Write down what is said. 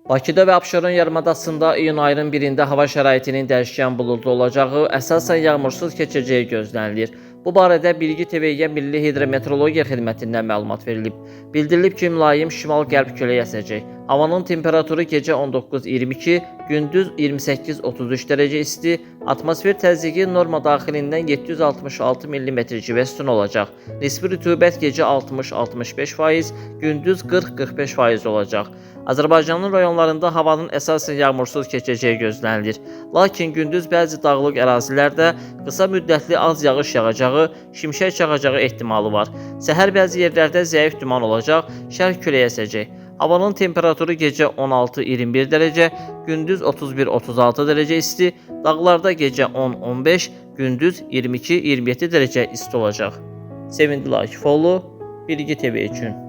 Bakıda və Abşeron yarımadasında iyun ayının 1-də hava şəraitinin dəyişkən buludlu olacağı, əsasən yağmursuz keçəcəyi gözlənilir. Bu barədə Bilgi TV-yə Milli Hidrometeorologiya Xidmətindən məlumat verilib. Bildirilib ki, mülayim şimal-qərb küləyi əsəcək. Havanın temperaturu gecə 19-22, gündüz 28-33 dərəcə isti, atmosfer təzyiqi norma daxilindən 766 mm üstün olacaq. Nisbi rütubət gecə 60-65%, gündüz 40-45% olacaq. Azərbaycanın rayonlarında havanın əsasən yağmursuz keçəcəyi gözlənilir. Lakin gündüz bəzi dağlıq ərazilərdə qısa müddətli az yağış yağacağı, şimşək çaxacağı ehtimalı var. Səhər bəzi yerlərdə zəif duman olacaq, şərq küləyi əsəcək. Havanın temperaturu gecə 16-21 dərəcə, gündüz 31-36 dərəcə isti, dağlarda gecə 10-15, gündüz 22-27 dərəcə isti olacaq. Sevindili Akifoğlu, Bilgi TV üçün.